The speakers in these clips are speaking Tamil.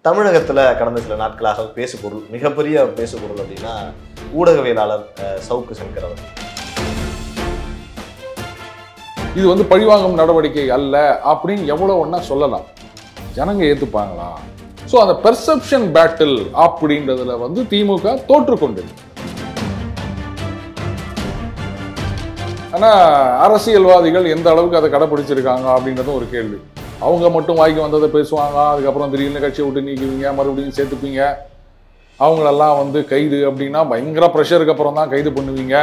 தமிழகத்தில் கடந்த சில நாட்களாக பேசுபொருள் மிகப்பெரிய பேசுபொருள் அப்படின்னா ஊடகவியலாளர் சவுக்கு சங்கர் அவர்கள். இது வந்து பழிவாங்கும் நடவடிக்கை அல்ல அப்படின்னு எவ்வளோ ஒன்றா சொல்லலாம், ஜனங்க ஏற்றுப்பாங்களா? ஸோ அந்த பெர்செப்ஷன் பேட்டில் அப்படின்றதுல வந்து திமுக தோற்றுக்கொண்டது. ஆனால் அரசியல்வாதிகள் எந்த அளவுக்கு அதை கடைப்பிடிச்சிருக்காங்க அப்படின்றதும் ஒரு கேள்வி. அவங்க மட்டும் வாய்க்கு வந்ததை பேசுவாங்க, அதுக்கப்புறம் திடீர்னு கட்சியை விட்டு நீக்குவீங்க, மறுபடியும் சேர்த்துப்பீங்க. அவங்களெல்லாம் வந்து கைது அப்படின்னா பயங்கர ப்ரெஷருக்கு அப்புறம் தான் கைது பண்ணுவீங்க.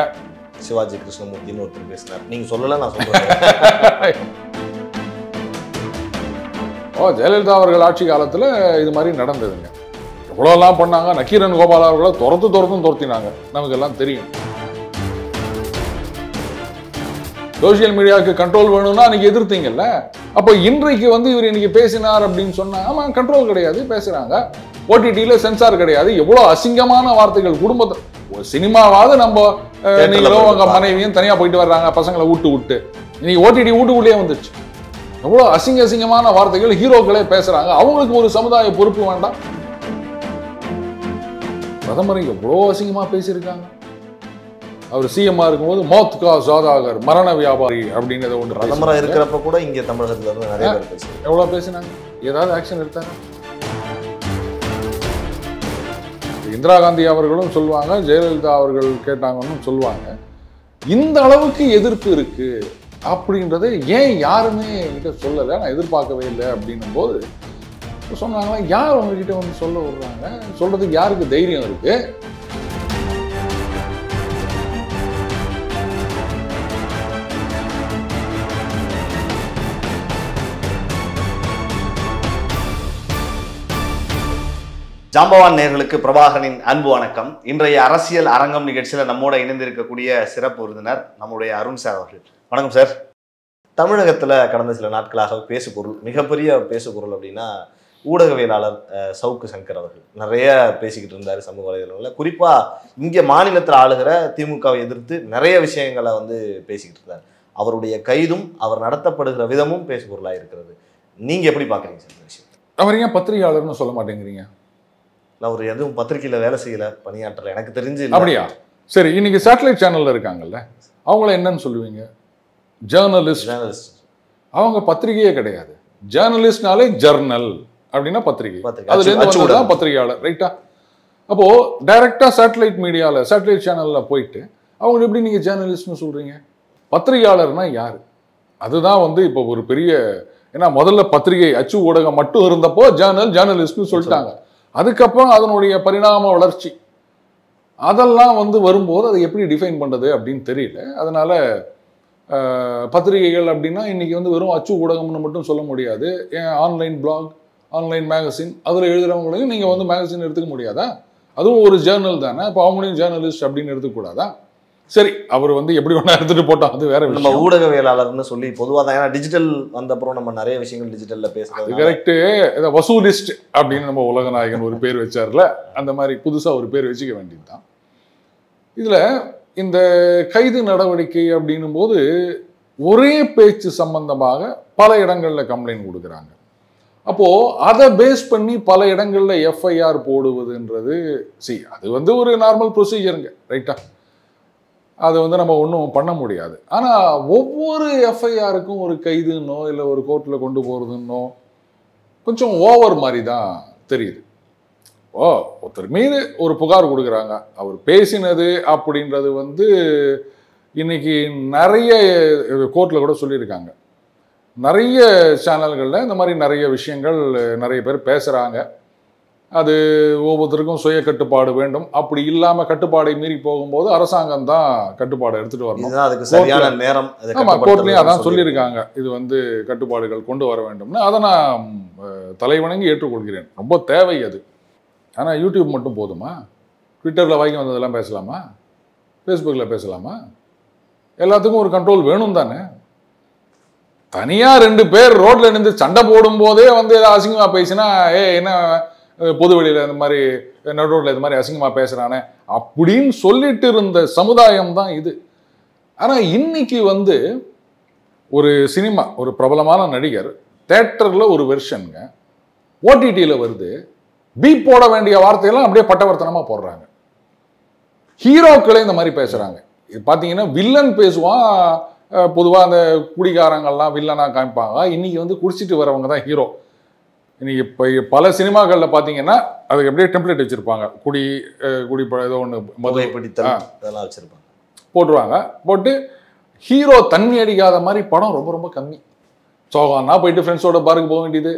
சிவாஜி கிருஷ்ணமூர்த்தின்னு ஒருத்தர் பேசினார், நீங்க சொல்லல, நான் சொல்றேன். ஜெயலலிதா அவர்கள் ஆட்சி காலத்தில் இது மாதிரி நடந்ததுங்க. எவ்வளோலாம் பண்ணாங்க. நக்கீரன் கோபால் அவர்களை துரத்தினாங்க, நமக்கு எல்லாம் தெரியும். சோசியல் மீடியாவுக்கு கண்ட்ரோல் வேணும்னா அன்னைக்கு எதிர்த்தீங்கல்ல. அப்போ இன்றைக்கு வந்து இவர் இன்னைக்கு பேசினார் அப்படின்னு சொன்னா, ஆமா கண்ட்ரோல் கிடையாது, பேசுறாங்க. ஓடிடியில சென்சார் கிடையாது. எவ்வளவு அசிங்கமான வார்த்தைகள். குடும்பத்தை சினிமாவாவது நம்ம நீங்களும் உங்க மனைவியும் தனியா போயிட்டு வர்றாங்க, பசங்களை விட்டு இன்னைக்கு ஓடிடி வீட்டுக்குள்ளேயே வந்துருச்சு. எவ்வளவு அசிங்கமான வார்த்தைகள் ஹீரோக்களே பேசுறாங்க. அவங்களுக்கு ஒரு சமுதாய பொறுப்பு வேண்டாம்? பிரதமர் எவ்வளோ அசிங்கமா பேசியிருக்காங்க. அவர் சிஎம்மா இருக்கும்போது மௌத் கா சாதாகர், மரண வியாபாரி அப்படிங்கிறத ஒன்று. பிரதமரா இருக்கிறப்ப கூட இங்க தமிழகத்துல இருந்து நிறைய பேர் பேசுறாங்க. எவ்வளவு பேசினாங்க? ஏதாவது ஆக்ஷன் எடுத்தாங்க? இந்திரா காந்தி அவர்களும் சொல்லுவாங்க, ஜெயலலிதா அவர்கள் கேட்டாங்கன்னு சொல்லுவாங்க. இந்த அளவுக்கு எதிர்ப்பு இருக்கு அப்படின்றத ஏன் யாருமே என்கிட்ட சொல்லலை, நான் எதிர்பார்க்கவே இல்லை அப்படின்னும் போது சொன்னாங்களா, யார் உங்ககிட்ட வந்து சொல்ல விடுறாங்க? சொல்றதுக்கு யாருக்கு தைரியம் இருக்கு? ஜாம்பவான் நேயர்களுக்கு பிரபாகரனின் அன்பு வணக்கம். இன்றைய அரசியல் அரங்கம் நிகழ்ச்சியில் நம்மோட இணைந்திருக்கக்கூடிய சிறப்பு விருந்தினர் நம்முடைய அருண் சார் அவர்கள். வணக்கம் சார். தமிழகத்தில் கடந்த சில நாட்களாக பேசுபொருள் மிகப்பெரிய பேசுபொருள் அப்படின்னா ஊடகவியலாளர் சவுக்கு சங்கர் அவர்கள் நிறைய பேசிக்கிட்டு இருந்தார் சமூக வலைதளங்களில். குறிப்பாக இங்கே மாநிலத்தில் ஆளுகிற திமுகவை எதிர்த்து நிறைய விஷயங்களை வந்து பேசிக்கிட்டு இருந்தார். அவருடைய கைதும் அவர் நடத்தப்படுகிற விதமும் பேசுபொருளாக இருக்கிறது. நீங்கள் எப்படி பார்க்குறீங்க சார் இந்த விஷயம்? அவர் ஏன் பத்திரிகையாளர்னு சொல்ல மாட்டேங்கிறீங்க? நான் ஒரு எதுவும் பத்திரிகையில் வேலை செய்யலை, பணியாற்றலை, எனக்கு தெரிஞ்சு. அப்படியா? சரி, இன்னைக்கு சேட்டலைட் சேனல்ல இருக்காங்கல்ல, அவங்கள என்னன்னு சொல்லுவீங்க? ஜேர்னலிஸ்ட். அவங்க பத்திரிகையே கிடையாது. ஜேர்னலிஸ்ட்னாலே ஜர்னல் அப்படின்னா பத்திரிகை, அதுல இருந்து வந்ததுதான் பத்திரிகையாளர், ரைட்டா? அப்போ டைரக்டா சேட்டலைட் மீடியால, சேட்டலைட் சேனல்ல போயிட்டு அவங்க எப்படி நீங்க ஜேர்னலிஸ்ட்னு சொல்றீங்க? பத்திரிகையாளர்னா யாரு? அதுதான் வந்து இப்போ ஒரு பெரிய, ஏன்னா முதல்ல பத்திரிகை அச்சு ஊடகம் மட்டும் இருந்தப்போ ஜேர்னலிஸ்ட்னு சொல்லிட்டாங்க. அதுக்கப்புறம் அதனுடைய பரிணாம வளர்ச்சி அதெல்லாம் வந்து வரும்போது அதை எப்படி டிஃபைன் பண்ணுறது அப்படின்னு தெரியல. அதனால பத்திரிகைகள் அப்படின்னா இன்னைக்கு வந்து வெறும் அச்சு ஊடகம்னு மட்டும் சொல்ல முடியாது. ஏன் ஆன்லைன் பிளாக், ஆன்லைன் மேகசின், அதில் எழுதுறவங்களையும் நீங்கள் வந்து மேகசின் எடுத்துக்க முடியாதா? அதுவும் ஒரு ஜேர்னல் தானே. அப்போ அவங்களையும் ஜேர்னலிஸ்ட் அப்படின்னு எடுத்துக்கூடாதா? சரி, அவர் வந்து எப்படி வேணா எடுத்துட்டு போட்டோம், அது வேற விஷயம். நம்ம ஊடகவியலாளர்னு சொல்லி பொதுவாக தான், ஏன்னா டிஜிட்டல் வந்தப்புறம் நம்ம நிறைய விஷயங்கள் டிஜிட்டல்ல பேசுறது கரெக்டு. வசூலிஸ்ட் அப்படின்னு நம்ம உலகநாயகன் ஒரு பேர் வச்சார்ல, அந்த மாதிரி புதுசா ஒரு பேர் வச்சுக்க வேண்டியதுதான். இதுல இந்த கைது நடவடிக்கை அப்படின்னும் போது ஒரே பேச்சு சம்பந்தமாக பல இடங்கள்ல கம்ப்ளைண்ட் கொடுக்குறாங்க. அப்போ அதை பேஸ் பண்ணி பல இடங்கள்ல எஃப்ஐஆர் போடுவதுன்றது அது வந்து ஒரு நார்மல் ப்ரொசீஜருங்க, ரைட்டா? அதை வந்து நம்ம ஒன்றும் பண்ண முடியாது. ஆனால் ஒவ்வொரு எஃப்ஐஆருக்கும் ஒரு கைதுன்னோ இல்லை ஒரு கோர்ட்டில் கொண்டு போகிறதுன்னோ கொஞ்சம் ஓவர் மாதிரி தான் தெரியுது. ஒருத்தர் மீது ஒரு புகார் கொடுக்குறாங்க, அவர் பேசினது அப்படின்றது வந்து இன்னைக்கு நிறைய கோர்ட்டில் கூட சொல்லியிருக்காங்க. நிறைய சேனல்களில் இந்த மாதிரி நிறைய விஷயங்கள் நிறைய பேர் பேசுகிறாங்க. அது ஒவ்வொருத்தருக்கும் சுய கட்டுப்பாடு வேண்டும். அப்படி இல்லாம கட்டுப்பாடை மீறி போகும்போது அரசாங்கம் தான் கட்டுப்பாடை எடுத்துட்டு வரணும். ஆமா, கோர்ட்லயும் அதான் சொல்லியிருக்காங்க, இது வந்து கட்டுப்பாடுகள் கொண்டு வர வேண்டும்னு. அதை நான் தலைவணங்கி ஏற்றுக்கொள்கிறேன், ரொம்ப தேவை அது. ஆனா யூடியூப் மட்டும் போதுமா? ட்விட்டர்ல வாங்கி வந்ததெல்லாம் பேசலாமா? ஃபேஸ்புக்ல பேசலாமா? எல்லாத்துக்கும் ஒரு கண்ட்ரோல் வேணும் தானே. தனியா 2 பேர் ரோட்ல நின்று சண்டை போடும் போதே வந்து ஏதாவது அசிங்கமா பேசினா, என்ன பொது வெளியில இந்த மாதிரி நடுரோட்ல இந்த மாதிரி அசிங்கமா பேசுறானே அப்படின்னு சொல்லிட்டு இருந்த சமுதாயம் தான் இது. ஆனா இன்னைக்கு வந்து ஒரு சினிமா, ஒரு பிரபலமான நடிகர் தியேட்டர்ல ஒரு வெர்ஷனுங்க ஓடிடியில் வருது, பீப் போட வேண்டிய வார்த்தையெல்லாம் அப்படியே பட்டவர்த்தனமா போடுறாங்க. ஹீரோக்களே இந்த மாதிரி பேசுறாங்க. பாத்தீங்கன்னா வில்லன் பேசுவான், பொதுவா அந்த குடிகாரங்கள்லாம் வில்லனா காமிப்பாங்க. இன்னைக்கு வந்து குடிச்சிட்டு வரவங்க தான் ஹீரோ. இன்னைக்கு இப்போ பல சினிமாக்கள்ல பாத்தீங்கன்னா அதுக்கு எப்படியே டெம்ப்ளேட் வச்சிருப்பாங்க. குடி ஏதோ ஒன்று மதுவை பிடித்தல் அதெல்லாம் வச்சிருப்பாங்க, போட்டுருவாங்க. போட்டு ஹீரோ தண்ணி அடிக்காத மாதிரி படம் ரொம்ப ரொம்ப கம்மி. சோகம்னா போயிட்டு ஃப்ரெண்ட்ஸோட பாருக்கு போக வேண்டியது,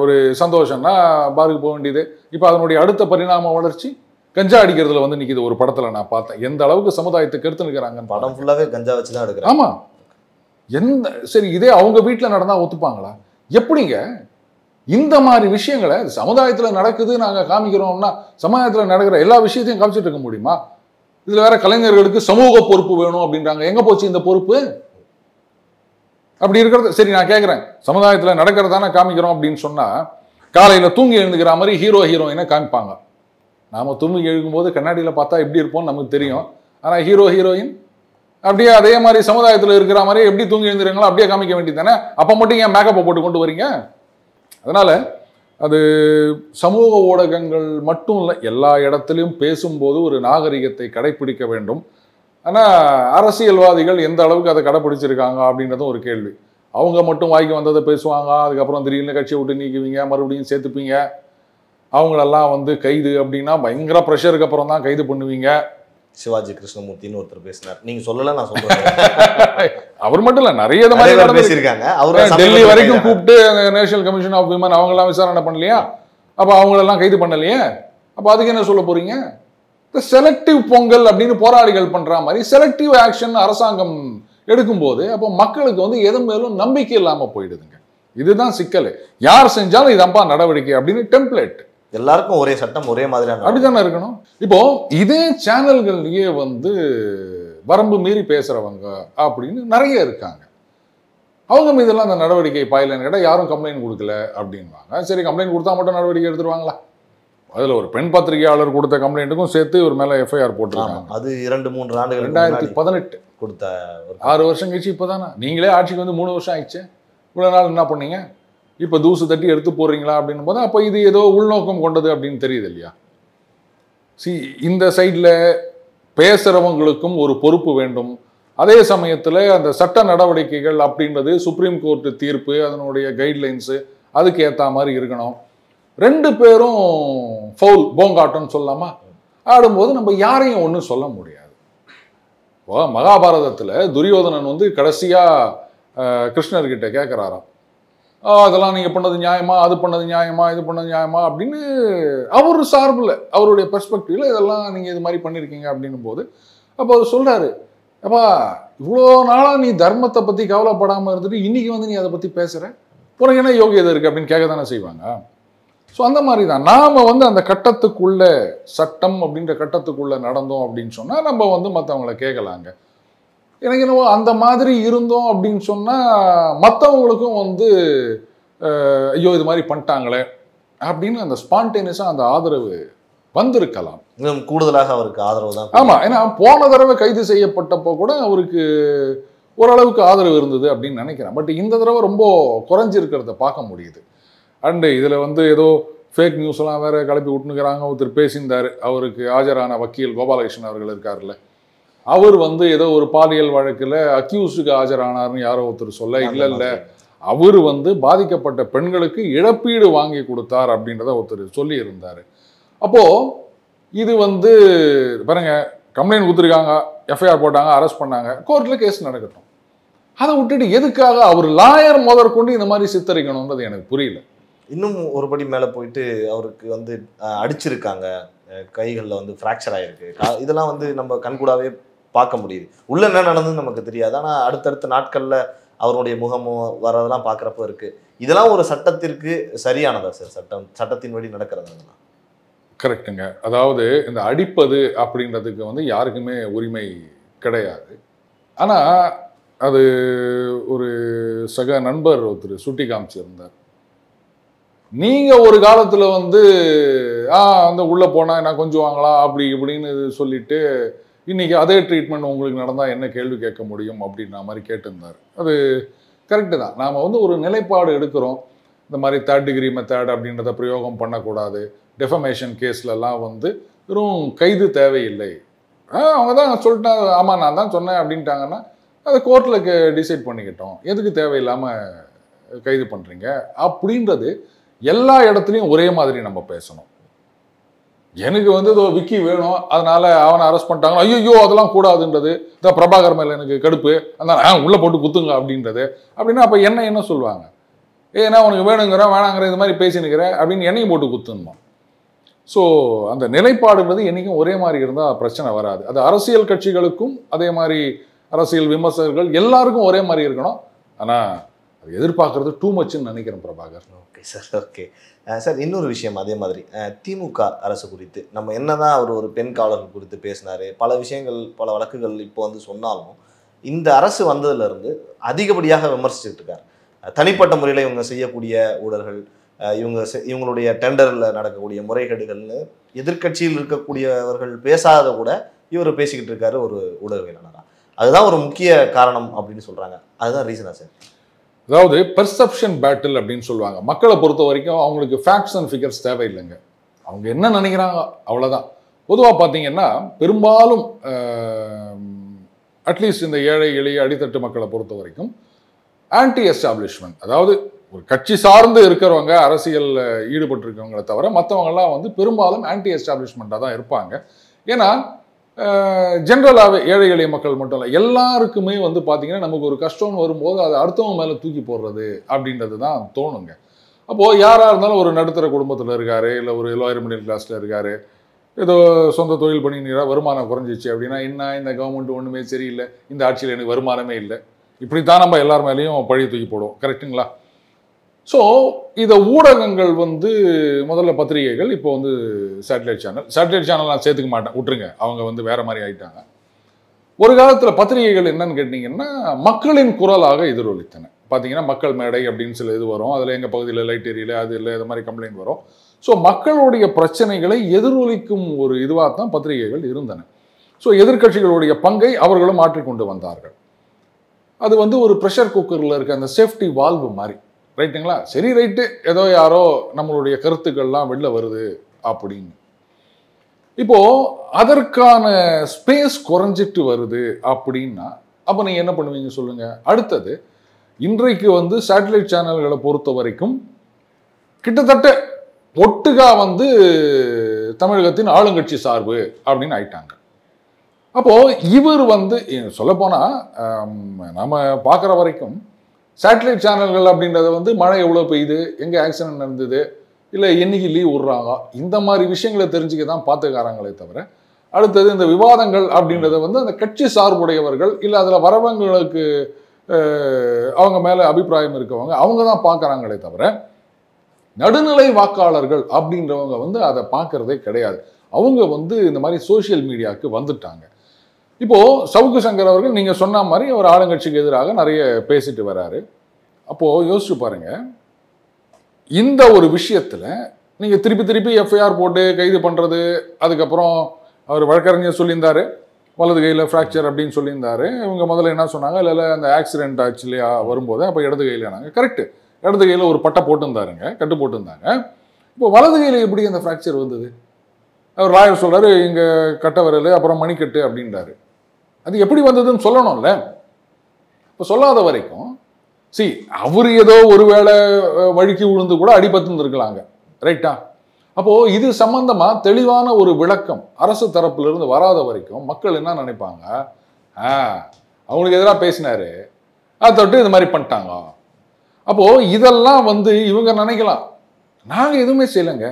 ஒரு சந்தோஷம்னா பாருக்கு போக வேண்டியது. இப்போ அதனுடைய அடுத்த பரிணாம வளர்ச்சி கஞ்சா அடிக்கிறதுல வந்து நிற்கிது. ஒரு படத்துல நான் பார்த்தேன் எந்த அளவுக்கு சமுதாயத்தை கெடுத்து நிற்கிறாங்க. படம் ஃபுல்லாவே கஞ்சா வச்சு தான் எடுக்கிறாங்க. ஆமா, சரி இதே அவங்க வீட்டில் நடந்தா ஒத்துப்பாங்களா? எப்படிங்க இந்த மாதிரி விஷயங்களை சமுதாயத்தில் நடக்குது நாங்க காமிக்கிறோம்னா சமுதாயத்தில் நடக்கிற எல்லா விஷயத்தையும் காமிச்சிட்டு இருக்க முடியுமா? இதுல வேற கலைஞர்களுக்கு சமூக பொறுப்பு வேணும் அப்படின்றாங்க. எங்க போச்சு இந்த பொறுப்பு? அப்படி இருக்கிறது சரி. நான் கேட்கிறேன், சமுதாயத்துல நடக்கிறதானே காமிக்கிறோம் அப்படின்னு சொன்னா காலையில தூங்கி எழுந்துக்கிற மாதிரி ஹீரோ ஹீரோயினை காமிப்பாங்க. நாம தூங்கி எழுதும்போது கண்ணாடியில பார்த்தா எப்படி இருப்போம்னு நமக்கு தெரியும். ஆனா ஹீரோ ஹீரோயின் அப்படியே அதே மாதிரி சமுதாயத்துல இருக்கிற மாதிரி எப்படி தூங்கி எழுந்துறீங்களோ அப்படியே காமிக்க வேண்டியது தானே. அப்ப மட்டும் ஏன் மேக்கப்பை போட்டு கொண்டு வரீங்க? அதனால அது சமூக ஊடகங்கள் மட்டும் இல்லை, எல்லா இடத்துலையும் பேசும்போது ஒரு நாகரிகத்தை கடைபிடிக்க வேண்டும். ஆனால் அரசியல்வாதிகள் எந்த அளவுக்கு அதை கடைப்பிடிச்சிருக்காங்க அப்படின்றதும் ஒரு கேள்வி. அவங்க மட்டும் வாய்க்கு வந்ததை பேசுவாங்க, அதுக்கப்புறம் திடீர்னு கட்சியை விட்டு நீக்குவீங்க, மறுபடியும் சேர்த்துப்பீங்க. அவங்களெல்லாம் வந்து கைது அப்படின்னா பயங்கர ப்ரெஷருக்கு அப்புறம் தான் கைது பண்ணுவீங்க. சிவாஜி கிருஷ்ணமூர்த்தின்னு ஒருத்தர் பேசினார், நீங்க சொல்லல நான் சொல்றேன். அவர் மட்டும் இல்ல, நிறைய மாதிரி பேசியிருக்காங்க. டெல்லி வரைக்கும் கூப்பிட்டு நேஷனல் கமிஷன் ஆஃப் விமன் அவங்க எல்லாம் விசாரணை பண்ணலையா? அப்ப அவங்களெல்லாம் கைது பண்ணலையே? அப்ப அதுக்கு என்ன சொல்ல போறீங்க? செலக்டிவ் பொங்கல் அப்படின்னு போராளிகள் பண்ற மாதிரி செலக்டிவ் ஆக்ஷன் அரசாங்கம் எடுக்கும்போது அப்போ மக்களுக்கு வந்து எது மேலும் நம்பிக்கை இல்லாம போயிடுதுங்க. இதுதான் சிக்கல். யார் செஞ்சாலும் இதம்பா நடவடிக்கை அப்படின்னு டெம்ப்ளேட். எல்லாருக்கும் ஒரே சட்டம் ஒரே மாதிரியான அப்படித்தானே இருக்கணும். இப்போ இதே சேனல்கள்லயே வந்து வரம்பு மீறி பேசுறவங்க அப்படின்னு நிறைய இருக்காங்க. அவங்க மீதெல்லாம் அந்த நடவடிக்கை பாயலன்னு கேட்டால் யாரும் கம்ப்ளைண்ட் கொடுக்கல அப்படின்வாங்க. சரி, கம்ப்ளைண்ட் கொடுத்தா மட்டும் நடவடிக்கை எடுத்துருவாங்களா? அதுல ஒரு பெண் பத்திரிகையாளர் கொடுத்த கம்ப்ளைண்ட்டுக்கும் சேர்த்து ஒரு மேல எஃப்ஐஆர் போட்டிருக்காங்க. அது 2-3 ஆண்டுகள் 2018 கொடுத்த 6 வருஷம் கழிச்சு இப்பதானே நீங்களே ஆட்சிக்கு வந்து 3 வருஷம் ஆயிடுச்சு. இவ்வளவு நாள் என்ன பண்ணீங்க? இப்ப தூசு தட்டி எடுத்து போடுறீங்களா அப்படின்னு போது அப்ப இது ஏதோ உள்நோக்கம் கொண்டது அப்படின்னு தெரியுது இல்லையா? இந்த சைட்ல பேசுறவங்களுக்கும் ஒரு பொறுப்பு வேண்டும். அதே சமயத்துல அந்த சட்ட நடவடிக்கைகள் அப்படின்றது சுப்ரீம் கோர்ட் தீர்ப்பு, அதனுடைய கைட்லைன்ஸு அதுக்கு ஏற்ற மாதிரி இருக்கணும். 2 பேரும் ஃபவுல் போங்காட்டம்னு சொல்லாமா ஆடும்போது நம்ம யாரையும் ஒன்றும் சொல்ல முடியாது. இப்போ மகாபாரதத்தில் துரியோதனன் வந்து கடைசியா கிருஷ்ணர்கிட்ட கேட்குறாராம், அதெல்லாம் நீங்கள் பண்ணது நியாயமா, அது பண்ணது நியாயமா, இது பண்ணது நியாயமா அப்படின்னு அவர் சார்பில் அவருடைய பெர்ஸ்பெக்டிவ்ல இதெல்லாம் நீங்கள் இது மாதிரி பண்ணியிருக்கீங்க அப்படின்னும் போது அப்போ அவர் சொல்கிறாரு, அப்பா இவ்வளோ நாளாக நீ தர்மத்தை பற்றி கவலைப்படாமல் இருந்துட்டு இன்னைக்கு வந்து நீ அதை பற்றி பேசுகிற, உனக்கு என்ன யோகியதை இருக்குது அப்படின்னு கேட்க தானே செய்வாங்க. ஸோ அந்த மாதிரி தான் நாம் வந்து அந்த கட்டத்துக்குள்ள சட்டம் அப்படின்ற கட்டத்துக்குள்ள நடந்தோம் அப்படின்னு சொன்னால் நம்ம வந்து மற்றவங்கள கேட்கலாங்க. எனக்கு என்னவோ அந்த மாதிரி இருந்தோம் அப்படின்னு சொன்னால் மற்றவங்களுக்கும் வந்து ஐயோ இது மாதிரி பண்ணிட்டாங்களே அப்படின்னு அந்த ஸ்பான்டேனியஸாக அந்த ஆதரவு வந்திருக்கலாம். இன்னும் கூடுதலாக அவருக்கு ஆதரவு தான். ஆமாம், ஏன்னா போன தடவை கைது செய்யப்பட்டப்போ கூட அவருக்கு ஓரளவுக்கு ஆதரவு இருந்தது அப்படின்னு நினைக்கிறேன். பட் இந்த தடவை ரொம்ப குறைஞ்சிருக்கிறத பார்க்க முடியுது. அண்டு இதில் வந்து ஏதோ ஃபேக் நியூஸ்லாம் வேற கிளப்பி விட்டுனுக்கிறாங்க. ஒருத்தர் பேசியிருந்தார், அவருக்கு ஆஜரான வக்கீல் கோபாலகிருஷ்ணன் அவர்கள் இருக்கார்ல, அவர் வந்து ஏதோ ஒரு பாலியல் வழக்கில் அக்யூஸ்டுக்கு ஆஜரானார்னு யாரோ ஒருத்தர் சொல்ல, இல்லை அவர் வந்து பாதிக்கப்பட்ட பெண்களுக்கு இழப்பீடு வாங்கி கொடுத்தார் அப்படின்றத ஒருத்தர் சொல்லி இருந்தார். அப்போது இது வந்து பாருங்க, கம்ப்ளைண்ட் கொடுத்துருக்காங்க, எஃப்ஐஆர் போட்டாங்க, அரெஸ்ட் பண்ணாங்க, கோர்ட்டில் கேஸ் நடக்கட்டும். அதை விட்டுட்டு எதுக்காக அவர் லாயர் முதற்கொண்டு இந்த மாதிரி சித்தரிக்கணுன்றது எனக்கு புரியல. இன்னும் ஒரு படி மேலே போயிட்டு அவருக்கு வந்து அடிச்சிருக்காங்க, கைகளில் வந்து ஃப்ராக்சர் ஆகிருக்கு, இதெல்லாம் வந்து நம்ம கண்கூடாவே பார்க்க முடியுது. உள்ள என்ன நடந்ததுன்னு நமக்கு தெரியாது, ஆனால் அடுத்தடுத்த நாட்களில் அவருடைய முகமும் வரதெல்லாம் பார்க்குறப்ப இருக்குது. இதெல்லாம் ஒரு சட்டத்திற்கு சரியானதா சார்? சட்டத்தின் வழி நடக்கிறதா? கரெக்டுங்க. அதாவது இந்த அடிப்பது அப்படின்றதுக்கு வந்து யாருக்குமே உரிமை கிடையாது. ஆனால் அது ஒரு சக நண்பர் ஒருத்தர் சுட்டி காமிச்சிருந்தார். நீங்க ஒரு காலத்துல வந்து அந்த உள்ள போனா நான் கொஞ்சம் வாங்கலாம் அப்படி இப்படின்னு சொல்லிட்டு இன்னைக்கு அதே ட்ரீட்மெண்ட் உங்களுக்கு நடந்தா என்ன கேள்வி கேட்க முடியும் அப்படின்ற மாதிரி கேட்டிருந்தார். அது கரெக்டு தான். நாம வந்து ஒரு நிலைப்பாடு எடுக்கிறோம். இந்த மாதிரி 3rd டிகிரி மெத்தட் அப்படின்றத பிரயோகம் பண்ணக்கூடாது, டெஃபமேஷன் கேஸ்லலாம் வந்து வெறும் கைது தேவையில்லை, அவங்க தான் சொல்லிட்டாங்க, ஆமாம் நான் தான் சொன்னேன் அப்படின்ட்டாங்கன்னா அதை கோர்ட்டில் டிசைட் பண்ணிக்கிட்டோம், எதுக்கு தேவையில்லாமல் கைது பண்ணுறீங்க அப்படின்றது எல்லா இடத்துலையும் ஒரே மாதிரி நம்ம பேசணும். எனக்கு வந்து இதோ விக்கி வேணும் அதனால அவனை அரெஸ்ட் பண்ணிட்டாங்க, ஐயோ அதெல்லாம் கூடாதுன்றது, இந்த பிரபாகர் மேலே எனக்கு கடுப்பு அதனால உள்ளே போட்டு குத்துங்க அப்படின்றது. அப்படின்னா அப்போ என்ன சொல்லுவாங்க, ஏன்னா உனக்கு வேணுங்கிற வேணாங்கிற இது மாதிரி பேசினுக்கிற அப்படின்னு என்னையும் போட்டு குத்துணுமா? ஸோ அந்த நிலைப்பாடுன்றது என்றைக்கும் ஒரே மாதிரி இருந்தால் பிரச்சனை வராது. அது அரசியல் கட்சிகளுக்கும் அதே மாதிரி அரசியல் விமர்சகர்கள் எல்லாருக்கும் ஒரே மாதிரி இருக்கணும். ஆனால் அது எதிர்பார்க்கறது டூ மச்ன்னு நினைக்கிறேன் Prabhakar. Okay sir, okay sir. இன்னொரு விஷயம் அதே மாதிரி திமுக அரசு குறித்து நம்ம என்னதான் அவர் ஒரு பெண் காவலர்கள் குறித்து பேசினாரு, பல விஷயங்கள் பல வழக்குகள் இப்போ வந்து சொன்னாலும் இந்த அரசு வந்ததுலேருந்து அதிகப்படியாக விமர்சிச்சுட்டு இருக்காரு. தனிப்பட்ட முறையில் இவங்க செய்யக்கூடிய ஊழல்கள், இவங்களுடைய டெண்டரில் நடக்கக்கூடிய முறைகேடுகள்னு எதிர்க்கட்சியில் இருக்கக்கூடியவர்கள் பேசாத கூட இவர் பேசிக்கிட்டு இருக்காரு ஒரு ஊடகவியலாளராக. அதுதான் ஒரு முக்கிய காரணம் அப்படின்னு சொல்கிறாங்க. அதுதான் ரீசனா சார்? அதாவது பெர்செப்ஷன் பேட்டில் அப்படின்னு சொல்லுவாங்க. மக்களை பொறுத்த வரைக்கும் அவங்களுக்கு ஃபேக்ட்ஸ் அண்ட் ஃபிகர்ஸ் தேவையில்லைங்க, அவங்க என்ன நினைக்கிறாங்க அவ்வளோதான். பொதுவாக பார்த்தீங்கன்னா பெரும்பாலும் அட்லீஸ்ட் இந்த ஏழை எளிய அடித்தட்டு மக்களை பொறுத்த வரைக்கும் ஆன்டி எஸ்டாப்ளிஷ்மெண்ட், அதாவது ஒரு கட்சி சார்ந்து இருக்கிறவங்க அரசியலில் ஈடுபட்டிருக்கவங்களை தவிர மற்றவங்கெல்லாம் வந்து பெரும்பாலும் ஆன்டி எஸ்டாப்ளிஷ்மெண்ட்டாக தான் இருப்பாங்க. ஏன்னா ஜென்ரலாகவே ஏழை எளிய மக்கள் மட்டும் இல்லை, எல்லாருக்குமே வந்து பார்த்தீங்கன்னா நமக்கு ஒரு கஷ்டம்னு வரும்போது அதை அடுத்தவங்க மேலே தூக்கி போடுறது அப்படின்றது தான் தோணுங்க. அப்போது யாராக இருந்தாலும் ஒரு நடுத்தர குடும்பத்தில் இருக்கார், இல்லை ஒரு லோயர் மிடில் கிளாஸில் இருக்கார், ஏதோ சொந்த தொழில் பண்ணி வருமானம் குறைஞ்சிச்சு அப்படின்னா என்ன இந்த கவர்மெண்ட் ஒன்றுமே சரியில்லை, இந்த ஆட்சியில் எனக்கு வருமானமே இல்லை, இப்படித்தான் நம்ம எல்லார் மேலேயும் பழி தூக்கி போடுவோம், கரெக்டுங்களா? ஸோ இதை ஊடகங்கள் வந்து முதல்ல பத்திரிகைகள், இப்போ வந்து சேட்டலைட் சேனல் நான் சேர்த்துக்க மாட்டேன், விட்டுருங்க, அவங்க வந்து வேற மாதிரி ஆயிட்டாங்க. ஒரு காலத்தில் பத்திரிகைகள் என்னன்னு கேட்டிங்கன்னா மக்களின் குரலாக எதிரொலித்தன. பார்த்தீங்கன்னா மக்கள் மேடை அப்படின்னு சில இது வரும், அதில் எங்கள் பகுதியில் லைட் எரியல அது இல்லை இது மாதிரி கம்ப்ளைண்ட் வரும். ஸோ மக்களுடைய பிரச்சனைகளை எதிரொலிக்கும் ஒரு இதுவாக தான் பத்திரிகைகள் இருந்தன. ஸோ எதிர்க்கட்சிகளுடைய பங்கை அவர்களும் மாற்றிக்கொண்டு வந்தார்கள். அது வந்து ஒரு ப்ரெஷர் குக்கரில் இருக்க அந்த சேஃப்டி வால்வு மாதிரி, ரைட்டுங்களா? சரி ரைட்டு, ஏதோ யாரோ நம்மளுடைய கருத்துக்கள்லாம் வெளில வருது அப்படின்னு. இப்போ அதற்கான ஸ்பேஸ் குறைஞ்சிட்டு வருது அப்படின்னா அப்போ நீங்கள் என்ன பண்ணுவீங்க சொல்லுங்க? அடுத்தது இன்றைக்கு வந்து சேட்டலைட் சேனல்களை பொறுத்த வரைக்கும் கிட்டத்தட்ட ஒட்டுகா வந்து தமிழகத்தின் ஆளுங்கட்சி சார்பு அப்படின்னு ஆயிட்டாங்க. அப்போ இவர் வந்து சொல்லப்போனா நம்ம பார்க்குற வரைக்கும் சேட்டலைட் சேனல்கள் அப்படின்றத வந்து மழை எவ்வளோ பெய்யுது, எங்கே ஆக்சிடென்ட் நடந்தது, இல்லை என்னைக்கு லீவ் விடுறாங்க, இந்த மாதிரி விஷயங்களை தெரிஞ்சுக்க தான் பார்த்துக்காராங்களே தவிர அடுத்தது இந்த விவாதங்கள் அப்படின்றத வந்து அந்த கட்சி சார்புடையவர்கள் இல்லை அதில் வரவங்களுக்கு அவங்க மேலே அபிப்பிராயம் இருக்கவங்க அவங்க தான் பார்க்குறாங்களே தவிர நடுநிலை வாக்காளர்கள் அப்படின்றவங்க வந்து அதை பார்க்கறதே கிடையாது. அவங்க வந்து இந்த மாதிரி சோசியல் மீடியாவுக்கு வந்துட்டாங்க. இப்போ சவுக்கு சங்கர் அவர்கள் நீங்க சொன்ன மாதிரி ஒரு ஆளுங்கட்சிக்கு எதிராக நிறைய பேசிட்டு வராரு. அப்போ யோசிச்சு பாருங்க, இந்த ஒரு விஷயத்துல நீங்க திருப்பி திருப்பி எஃப்ஐஆர் போட்டு கைது பண்றது, அதுக்கப்புறம் அவர் வழக்கறிஞர் சொல்லியிருந்தாரு வலது கையில் ஃப்ராக்சர் அப்படின்னு சொல்லியிருந்தாரு. இவங்க முதல்ல என்ன சொன்னாங்க, இல்லை அந்த ஆக்சிடென்ட் ஆச்சு இல்லையா வரும்போது அப்போ இடது கையில் நாங்கள் கரெக்டு, இடது கையில் ஒரு பட்டை போட்டுருந்தாருங்க, கட்டு போட்டுருந்தாங்க. இப்போ வலது கையில் எப்படி அந்த ஃப்ராக்சர் வந்தது? அவர் லாயர் சொல்றாரு இங்கே கட்டை வரல அப்புறம் மணிக்கட்டு அப்படின்றாரு. அது எப்படி வந்ததுன்னு சொல்லணும்ல. இப்போ சொல்லாத வரைக்கும் அவர் ஏதோ ஒருவேளை வழுக்கி விழுந்து கூட அடிபட்டு இருக்கலாங்க, ரைட்டா? அப்போ இது சம்பந்தமா தெளிவான ஒரு விளக்கம் அரசு தரப்புல இருந்து வராத வரைக்கும் மக்கள் என்ன நினைப்பாங்க, அவங்களுக்கு எதிராக பேசினாரு அதை தொட்டு இது மாதிரி பண்ணிட்டாங்க. அப்போ இதெல்லாம் வந்து இவங்க நினைக்கலாம் நாங்க எதுவுமே செய்யலைங்க,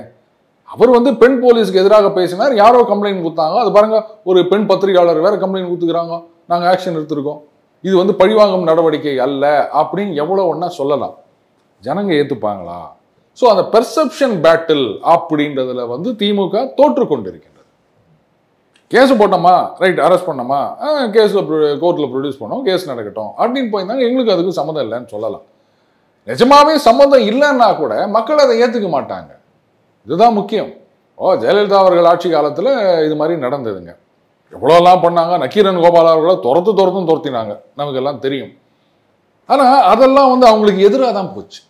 அவர் வந்து பெண் போலீஸ்க்கு எதிராக பேசினார், யாரோ கம்ப்ளைண்ட் கொடுத்தாங்க, அது பாருங்க ஒரு பெண் பத்திரிகையாளர் வேற கம்ப்ளைண்ட் கொடுத்துக்கிறாங்க, நாங்கள் ஆக்ஷன் எடுத்திருக்கோம், இது வந்து பழிவாங்கும் நடவடிக்கை அல்ல அப்படின்னு எவ்வளோ ஒன்றா சொல்லலாம். ஜனங்க ஏற்றுப்பாங்களா? ஸோ அந்த பெர்செப்ஷன் பேட்டில் அப்படின்றதுல வந்து திமுக தோற்று கொண்டிருக்கின்றது. கேஸ் போட்டோமா, ரைட் அரெஸ்ட் பண்ணோமா, கேஸில் கோர்ட்டில் ப்ரொடியூஸ் பண்ணோம், கேஸ் நடக்கட்டும் அப்படின்னு போயிருந்தாங்க. எங்களுக்கு அதுக்கு சம்மந்தம் இல்லைன்னு சொல்லலாம். நிஜமாவே சம்மந்தம் இல்லைன்னா கூட மக்கள் அதை ஏற்றுக்க மாட்டாங்க. இதுதான் முக்கியம். ஜெயலலிதா அவர்கள் ஆட்சி காலத்தில் இது மாதிரி நடந்ததுங்க, எவ்வளோலாம் பண்ணாங்க, நக்கீரன் கோபால் அவர்களை துரத்தினாங்க, நமக்கு எல்லாம் தெரியும். ஆனால் அதெல்லாம் வந்து அவங்களுக்கு எதிராக தான் போச்சு.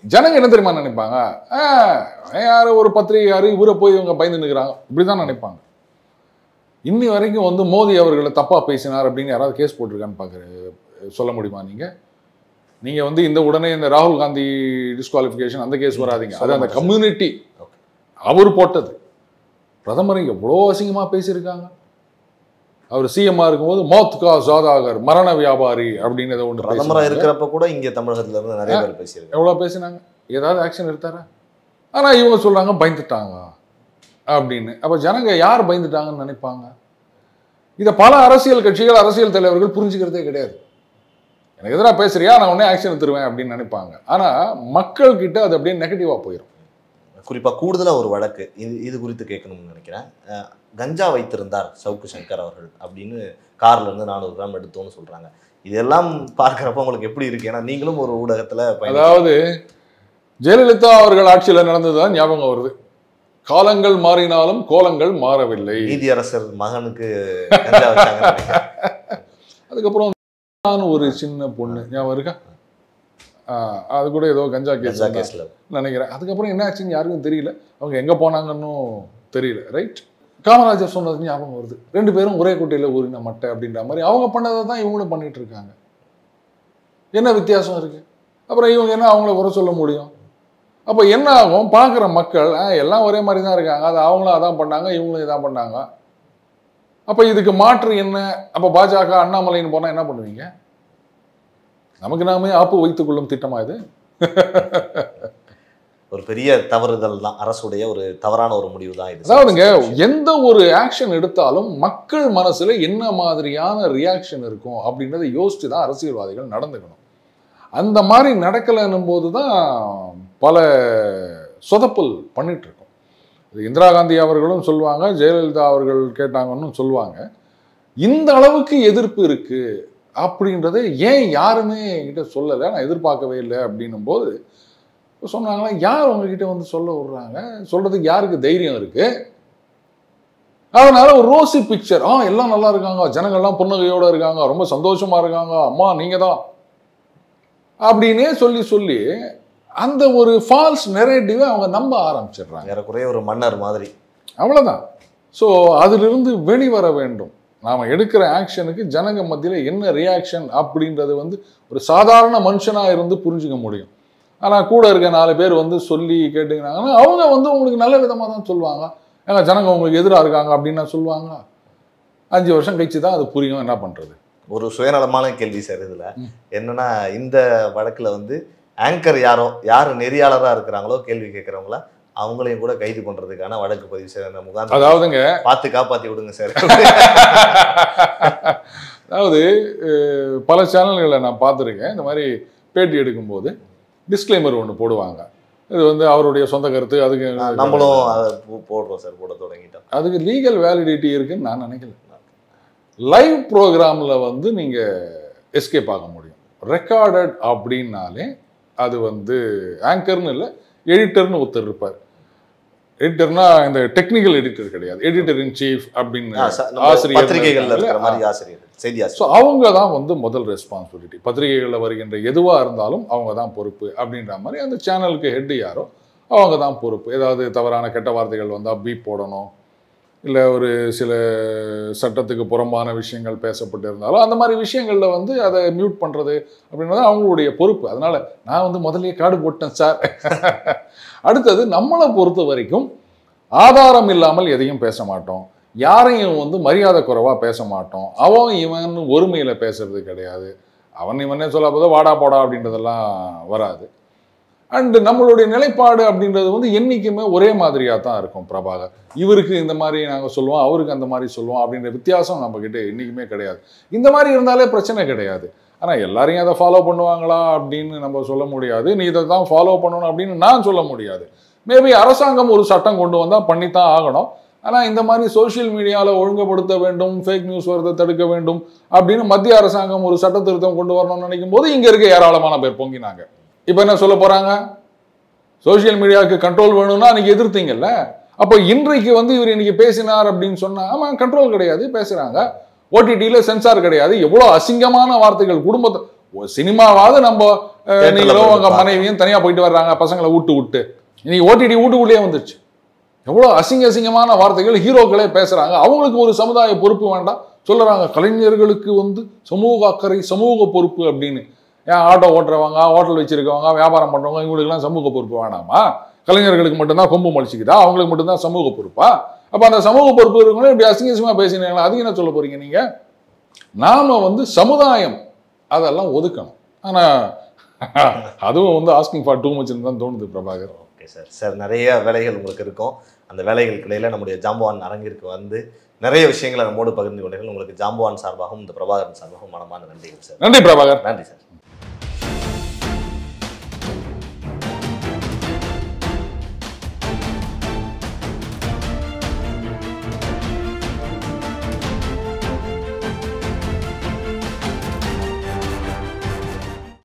ஜனங்க என்ன தெரியுமா நினைப்பாங்க, யாரு ஒரு பத்திரிகையாரு இவரை போய் இவங்க பயந்து நிற்கிறாங்க, இப்படிதான் நினைப்பாங்க. இன்னி வரைக்கும் வந்து மோடி அவர்களை தப்பா பேசினார் அப்படின்னு யாராவது கேஸ் போட்டிருக்கான்னு சொல்ல முடியுமா? நீங்க வந்து இந்த உடனே இந்த ராகுல் காந்தி டிஸ்குவாலிஃபிகேஷன் அந்த கேஸ் வராதிங்க. அது அந்த கம்யூனிட்டி அவர் போட்டது. பிரதமர் எவ்வளோ அசிங்கமா பேசியிருக்காங்க. அவர் சிஎம்ஆ இருக்கும்போது மௌத் கா ஜாதாகர், மரண வியாபாரி அப்படின்னு ஏதோ ஒன்று பிரதமரா இருக்கிறப்ப கூட இங்க தமிழகத்துல இருந்து நிறைய பேர் பேசியிருக்காங்க. எவ்வளோ பேசினாங்க, ஏதாவது ஆக்ஷன் எடுத்தாரா? ஆனா இவங்க சொல்றாங்க பயந்துட்டாங்க அப்படின்னு. அப்ப ஜனங்க யார் பயந்துட்டாங்கன்னு நினைப்பாங்க? இதை பல அரசியல் கட்சிகள், அரசியல் தலைவர்கள் புரிஞ்சுக்கிறதே கிடையாது. எனக்கு எதிராக பேசுறியா, நான் உடனே ஆக்ஷன் எடுத்துருவேன் அப்படின்னு நினைப்பாங்க. ஆனா மக்கள் கிட்ட அது அப்படியே நெகட்டிவா போயிடும். குறிப்பா கூடுதலா ஒரு வழக்கு இது குறித்து கேட்கணும்னு நினைக்கிறேன். கஞ்சா வைத்திருந்தார் சவுக்கு சங்கர் அவர்கள் அப்படின்னு கார்ல இருந்து 400 கிராம் எடுத்தோம்னு சொல்றாங்க. இதெல்லாம் பார்க்கிறப்ப உங்களுக்கு எப்படி இருக்கு? ஏன்னா நீங்களும் ஒரு ஊடகத்துல, அதாவது ஜெயலலிதா அவர்கள் ஆட்சியில் நடந்ததுதான் ஞாபகம் வருது. காலங்கள் மாறினாலும் கோலங்கள் மாறவில்லை. நீதியரசர் மகனுக்கு கஞ்சா வச்சாங்க. அதுக்கப்புறம் ஒரு சின்ன பொண்ணு ஞாபகம் இருக்கா? அது கூட ஏதோ கஞ்சா கேஸ்ல நினைக்கிறேன். அதுக்கப்புறம் என்ன ஆச்சுன்னு யாருக்கும் தெரியல, அவங்க எங்க போனாங்கன்னு தெரியல. ரைட், காமராஜர் சொன்னது ஞாபகம் வருது. 2 பேரும் ஒரே குட்டையில ஊறின மட்டை அப்படின்ற மாதிரி அவங்க பண்ணதை தான் இவங்களும் பண்ணிட்டு இருக்காங்க. என்ன வித்தியாசம் இருக்கு? அப்புறம் இவங்க என்ன அவங்கள குறை சொல்ல முடியும்? அப்ப என்ன ஆகும்? பார்க்குற மக்கள் எல்லாம் ஒரே மாதிரி தான் இருக்காங்க, அது அவங்களும் அதான் பண்ணாங்க, இவங்களும் இதான் பண்ணாங்க. அப்ப இதுக்கு மாற்று என்ன? அப்ப பாஜக அண்ணாமலைன்னு போனா என்ன பண்ணுவீங்க? நமக்கு நாமே ஆப்பு வைத்துக் கொள்ளும் திட்டமா இது? ஒரு பெரிய தவறுதல் தான், அரசுடைய ஒரு தவறான ஒரு முடிவு தான் இது. அதாவதுங்க, எந்த ஒரு ஆக்ஷன் எடுத்தாலும் மக்கள் மனசுல என்ன மாதிரியான ரியாக்ஷன் இருக்கும் அப்படின்றத யோசிச்சு தான் அரசியல்வாதிகள் நடந்துக்கணும். அந்த மாதிரி நடக்கலன்னும் போதுதான் பல சொதப்பல் பண்ணிட்டு இருக்கோம். இந்திரா காந்தி அவர்களும் சொல்லுவாங்க, ஜெயலலிதா அவர்கள் கேட்டாங்கன்னு சொல்லுவாங்க. இந்த அளவுக்கு எதிர்ப்பு இருக்கு அப்படின்றத ஏன் யாருமே என்கிட்ட சொல்லலை, நான் எதிர்பார்க்கவே இல்லை அப்படின்னும் போது சொன்னாங்களா, யார் உங்ககிட்ட வந்து சொல்ல விடுறாங்க? சொல்றதுக்கு யாருக்கு தைரியம் இருக்கு? அதனால ஒரு ரோசி பிக்சர், எல்லாம் நல்லா இருக்காங்க, ஜனங்கள்லாம் புன்னகையோட இருக்காங்க, ரொம்ப சந்தோஷமா இருக்காங்க, அம்மா நீங்க தான் அப்படின்னே சொல்லி சொல்லி அந்த ஒரு ஃபால்ஸ் நெரேட்டிவை அவங்க நம்ப ஆரம்பிச்சிடுறாங்க. ஏறக்குறைய ஒரு மன்னர் மாதிரி. அவ்வளவுதான். ஸோ அதிலிருந்து வெளிவர வேண்டும். நாம எடுக்கிற ஆக்ஷனுக்கு ஜனங்க மத்தியில என்ன ரியாக்ஷன் அப்படின்றது வந்து ஒரு சாதாரண மனுஷனா இருந்து புரிஞ்சுக்க முடியும். ஆனா கூட இருக்க 4 பேர் வந்து சொல்லி கேட்டுக்கிறாங்கன்னா அவங்க வந்து உங்களுக்கு நல்ல விதமா தான் சொல்லுவாங்க. ஏன்னா ஜனங்க உங்களுக்கு எதிராக இருக்காங்க அப்படின்னு சொல்லுவாங்க. 5 வருஷம் கழிச்சு தான் அது புரியும். என்ன பண்றது? ஒரு சுயநலமான கேள்வி சார் இதுல. என்னன்னா, இந்த வழக்குல வந்து ஆங்கர் யாரு நெறியாளரா இருக்கிறாங்களோ, கேள்வி கேட்கறவங்கள அவங்களையும் கூட கைது பண்றதுக்கான வழக்கு பதிவு செய்ய முகாம். அதாவதுங்க, பார்த்து காப்பாத்தி விடுங்க சார். அதாவது பல சேனல்களை நான் பார்த்துருக்கேன். இந்த மாதிரி பேட்டி எடுக்கும்போது டிஸ்க்ளைமர் ஒன்று போடுவாங்க. இது வந்து அவருடைய சொந்த கருத்து, அதுக்கு நம்மளும் அதை போடுறோம் சார், போட தொடங்கிட்டோம். அதுக்கு லீகல் வேலிடிட்டி இருக்குன்னு நான் நினைக்கல. லைவ் ப்ரோக்ராம்ல வந்து நீங்க எஸ்கேப் ஆக முடியும். ரெக்கார்டட் அப்படின்னாலே அது வந்து ஆங்கர்னு இல்லை, எடிட்டர்னு ஒருத்தர் இருப்பார். எடிட்டர்னா இந்த டெக்னிக்கல் எடிட்டர் கிடையாது, எடிட்டர் இன் சீஃப் அப்படின்னு ஆசிரியர். ஸோ அவங்க தான் வந்து முதல் ரெஸ்பான்சிபிலிட்டி. பத்திரிகைகளில் வருகின்ற எதுவாக இருந்தாலும் அவங்க தான் பொறுப்பு அப்படின்ற மாதிரி அந்த சேனலுக்கு ஹெட் யாரோ அவங்க தான் பொறுப்பு. ஏதாவது தவறான கெட்ட வார்த்தைகள் வந்தால் பீப் போடணும், இல்லை ஒரு சில சட்டத்துக்கு புறம்பான விஷயங்கள் பேசப்பட்டு இருந்தாலும் அந்த மாதிரி விஷயங்களில் வந்து அதை மியூட் பண்ணுறது அப்படின்றது அவங்களுடைய பொறுப்பு. அதனால் நான் வந்து முதல்லயே காடு போட்டேன் சார். அடுத்தது, நம்மளை பொறுத்த வரைக்கும் ஆதாரம் இல்லாமல் எதையும் பேச மாட்டோம், யாரையும் வந்து மரியாதை குறைவாக பேச மாட்டோம். அவன் இவன் ஒருமையில் பேசுறது கிடையாது. அவன் இவனே சொல்ல போதோ வாடா போடா அப்படின்றதெல்லாம் வராது. அண்டு நம்மளுடைய நிலைப்பாடு அப்படின்றது வந்து என்றைக்குமே ஒரே மாதிரியாக தான் இருக்கும். பிரபாகர் இவருக்கு இந்த மாதிரி நாங்கள் சொல்லுவோம், அவருக்கு அந்த மாதிரி சொல்லுவோம் அப்படின்ற வித்தியாசம் நம்மக்கிட்ட என்றைக்குமே கிடையாது. இந்த மாதிரி இருந்தாலே பிரச்சனை கிடையாது. ஆனால் எல்லாரையும் அதை ஃபாலோ பண்ணுவாங்களா அப்படின்னு நம்ம சொல்ல முடியாது. நீ இதை தான் ஃபாலோ பண்ணணும் அப்படின்னு நான் சொல்ல முடியாது. மேபி அரசாங்கம் ஒரு சட்டம் கொண்டு வந்தால் பண்ணித்தான் ஆகணும். ஆனால் இந்த மாதிரி சோஷியல் மீடியாவில் ஒழுங்குபடுத்த வேண்டும், ஃபேக் நியூஸ் வரதை தடுக்க வேண்டும் அப்படின்னு மத்திய அரசாங்கம் ஒரு சட்ட திருத்தம் கொண்டு வரணும்னு நினைக்கும் போது இங்கே இருக்க ஏராளமான பேர் பொங்கினாங்க. இப்போ என்ன சொல்ல போகிறாங்க? சோஷியல் மீடியாவுக்கு கண்ட்ரோல் வேணும்னா அன்றைக்கி எதிர்த்தீங்கல்ல. அப்போ இன்றைக்கு வந்து இவர் இன்னைக்கு பேசினார் அப்படின்னு சொன்னால் ஆமாம், கண்ட்ரோல் கிடையாது, பேசுகிறாங்க. ஓடிடியில் சென்சார் கிடையாது. எவ்வளோ அசிங்கமான வார்த்தைகள்! குடும்பத்தை சினிமாவாவது நம்ம நீங்களும் உங்க மனைவியும் தனியா போயிட்டு வர்றாங்க பசங்களை விட்டு இன்னைக்கு ஓடிடி வீட்டுக்குள்ளேயே வந்துருச்சு. எவ்வளவு அசிங்கமான வார்த்தைகள் ஹீரோக்களே பேசுறாங்க. அவங்களுக்கு ஒரு சமுதாய பொறுப்பு வேண்டாம் சொல்லுறாங்க. கலைஞர்களுக்கு சமூக அக்கறை சமூக பொறுப்பு அப்படின்னு. ஏன் ஆட்டோ ஓட்டுறவங்க ஹோட்டல் வச்சிருக்கவங்க வியாபாரம் பண்றவங்க இவங்களுக்குலாம் சமூக பொறுப்பு வேணாமா? கலைஞர்களுக்கு மட்டும்தான் கொம்பு மலிச்சுக்குதா? அவங்களுக்கு மட்டும்தான் சமூக பொறுப்பா? அப்ப அந்த சமூக பொறுப்பு இருக்கவங்களும் இப்படி அசிங்கமா பேசினீங்களா? அதுக்கு என்ன சொல்ல போறீங்க நீங்க? நாம சமுதாயம் அதெல்லாம் ஒதுக்கணும். ஆனா அதுவும் ஆஸ்கிங் ஃபார் டூ மச்னு தான் தோணுது பிரபாகர். Okay sir. சார் நிறைய வேலைகள் உங்களுக்கு இருக்கும். அந்த வேலைகளுக்கு இடையில நம்முடைய ஜாம்பவான் அரங்கிற்கு நிறைய விஷயங்களை நம்மோடு பகிர்ந்து கொண்டீர்கள். உங்களுக்கு ஜாம்பவான் சார்பாகவும் இந்த பிரபாகரன் சார்பாகவும் மனமான நன்றிகள் சார். நன்றி பிரபாகர். நன்றி சார்.